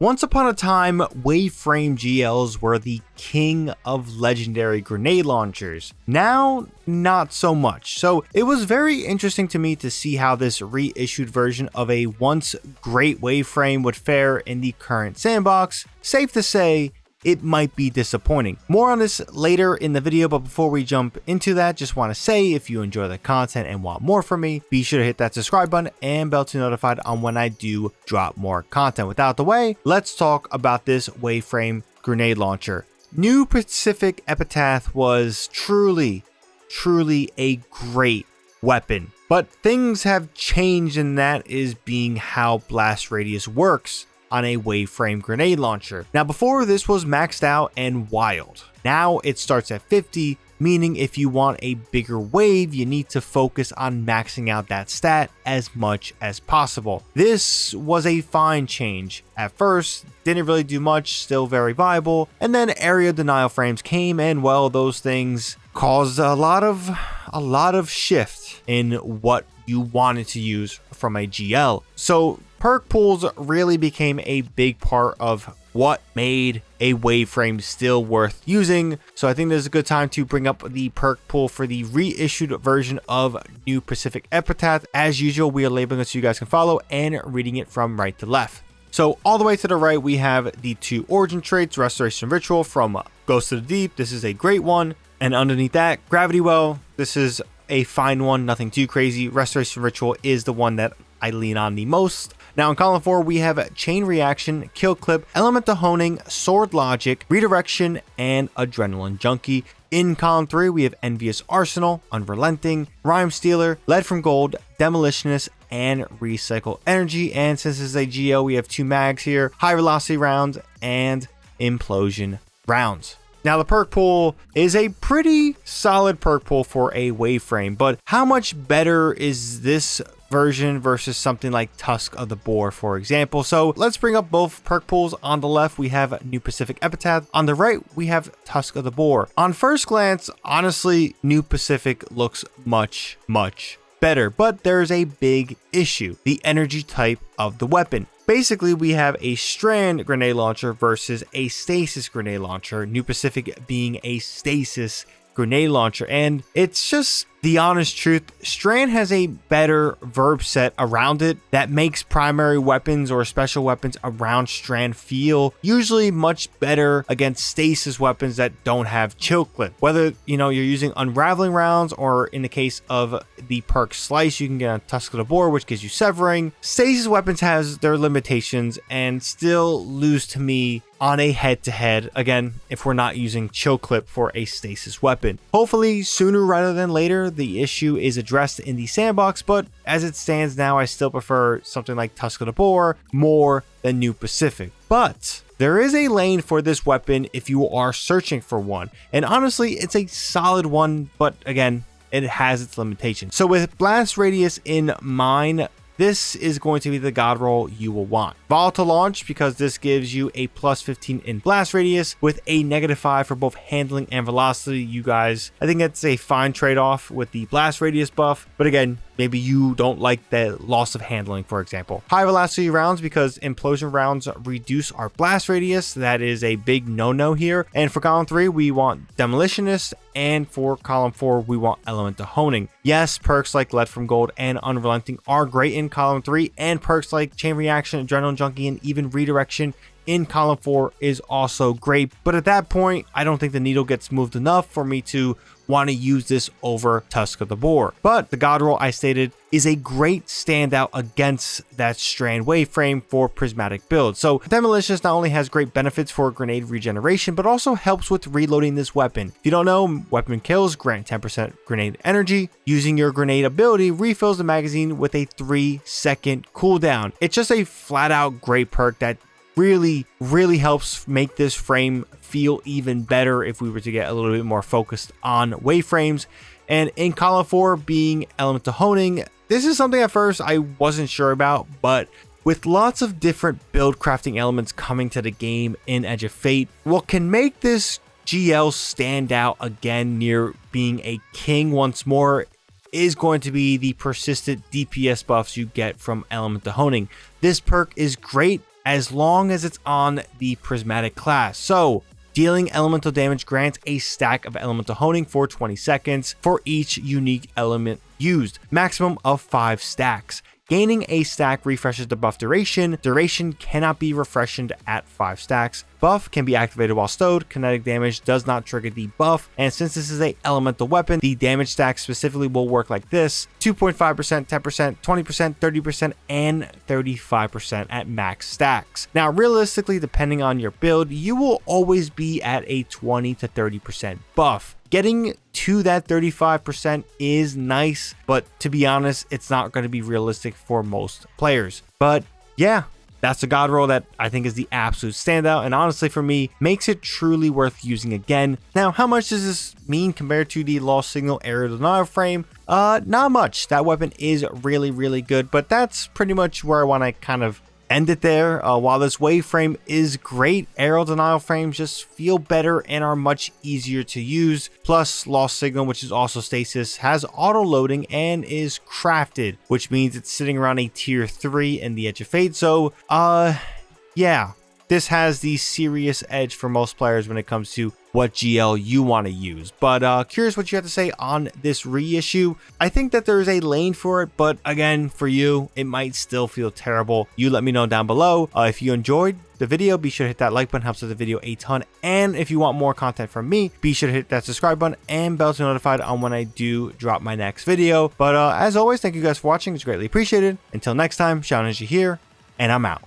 Once upon a time, Waveframe GLs were the king of legendary grenade launchers. Now, not so much. So it was very interesting to me to see how this reissued version of a once great Waveframe would fare in the current sandbox. Safe to say, it might be disappointing. More on this later in the video, but before we jump into that, just want to say if you enjoy the content and want more from me, be sure to hit that subscribe button and bell to be notified on when I do drop more content. Without the way, let's talk about this Waveframe grenade launcher. New Pacific Epitaph was truly a great weapon, but things have changed, and that is being how blast radius works on a Waveframe grenade launcher. Now, before this was maxed out and wild. Now it starts at 50, meaning if you want a bigger wave, you need to focus on maxing out that stat as much as possible. This was a fine change. At first, didn't really do much, still very viable, and then area denial frames came, and well, those things caused a lot of shift in what you wanted to use from a GL. So perk pools really became a big part of what made a Waveframe still worth using. So I think this is a good time to bring up the perk pool for the reissued version of New Pacific Epitaph. As usual, we are labeling it so you guys can follow and reading it from right to left. So all the way to the right, we have the two origin traits, Restoration Ritual from Ghost of the Deep. This is a great one. And underneath that, Gravity Well. This is a fine one, nothing too crazy. Restoration Ritual is the one that I lean on the most. Now in column 4, we have Chain Reaction, Kill Clip, Elemental Honing, Sword Logic, Redirection, and Adrenaline Junkie. In column 3, we have Envious Arsenal, Unrelenting, Rhyme Stealer, Lead from Gold, Demolitionist, and Recycle Energy. And since this is a GO, we have 2 mags here, High Velocity Rounds and Implosion Rounds. Now the perk pool is a pretty solid perk pool for a Waveframe, but how much better is this version versus something like Tusk of the Boar, for example? So let's bring up both perk pools. On the left, we have New Pacific Epitaph. On the right, we have Tusk of the Boar. On first glance, honestly, New Pacific looks much better, but there's a big issue: the energy type of the weapon. Basically, we have a strand grenade launcher versus a stasis grenade launcher, New Pacific being a stasis grenade launcher, and it's just the honest truth. Strand has a better verb set around it that makes primary weapons or special weapons around Strand feel usually much better against stasis weapons that don't have chill clip. Whether you're using unraveling rounds, or in the case of the perk Slice, you can get on Tusk of the Boar, which gives you severing. Stasis weapons has their limitations and still lose to me on a head-to-head, again, if we're not using chill clip for a stasis weapon. Hopefully sooner rather than later the issue is addressed in the sandbox, but as it stands now, I still prefer something like Tusk of the Boar more than New Pacific. But there is a lane for this weapon if you are searching for one, and honestly it's a solid one, but again, it has its limitations. So with blast radius in mind, this is going to be the God Roll you will want. Volatile Launch, because this gives you a plus 15 in blast radius with a -5 for both handling and velocity. You guys, I think that's a fine trade-off with the blast radius buff, but again, maybe you don't like the loss of handling, for example. High velocity rounds, because implosion rounds reduce our blast radius. That is a big no-no here. And for column 3, we want Demolitionist, and for column 4, we want Elemental Honing. Yes, perks like Lead from Gold and Unrelenting are great in column 3, and perks like Chain Reaction, Adrenaline Junkie, and even Redirection in column 4 is also great. But at that point, I don't think the needle gets moved enough for me to want to use this over Tusk of the Boar. But the God Roll I stated is a great standout against that Strand Waveframe for prismatic builds. So Demolitionist not only has great benefits for grenade regeneration, but also helps with reloading this weapon. If you don't know, weapon kills grant 10% grenade energy. Using your grenade ability refills the magazine with a 3-second cooldown. It's just a flat out great perk that really helps make this frame feel even better if we were to get a little bit more focused on Waveframes. And in column 4 being Elemental Honing, this is something at first I wasn't sure about, but with lots of different build crafting elements coming to the game in Edge of Fate, what can make this GL stand out again near being a king once more is going to be the persistent DPS buffs you get from Elemental Honing. This perk is great as long as it's on the prismatic class. So dealing elemental damage grants a stack of elemental honing for 20 seconds for each unique element used, maximum of 5 stacks. Gaining a stack refreshes the buff duration. Duration cannot be refreshed at 5 stacks. Buff can be activated while stowed. Kinetic damage does not trigger the buff. And since this is a elemental weapon, the damage stack specifically will work like this: 2.5%, 10%, 20%, 30%, and 35% at max stacks. Now, realistically, depending on your build, you will always be at a 20 to 30% buff. Getting to that 35% is nice, but to be honest, it's not going to be realistic for most players. But yeah, that's a God Roll that I think is the absolute standout, and honestly for me, makes it truly worth using again. Now, how much does this mean compared to the Lost Signal Aerial Denial Frame? Not much. That weapon is really good, but that's pretty much where I want to kind of end it there. While this wave frame is great, aerial denial frames just feel better and are much easier to use. Plus, Lost Signal, which is also stasis, has auto loading and is crafted, which means it's sitting around a tier 3 in the Edge of Fate. So yeah, this has the serious edge for most players when it comes to what GL you want to use. But curious what you have to say on this reissue. I think that there is a lane for it, but again, for you, it might still feel terrible. You let me know down below. If you enjoyed the video, be sure to hit that like button, helps with the video a ton. And if you want more content from me, be sure to hit that subscribe button and bell to be notified on when I do drop my next video. But as always, thank you guys for watching. It's greatly appreciated. Until next time, ShadowNinja here, and I'm out.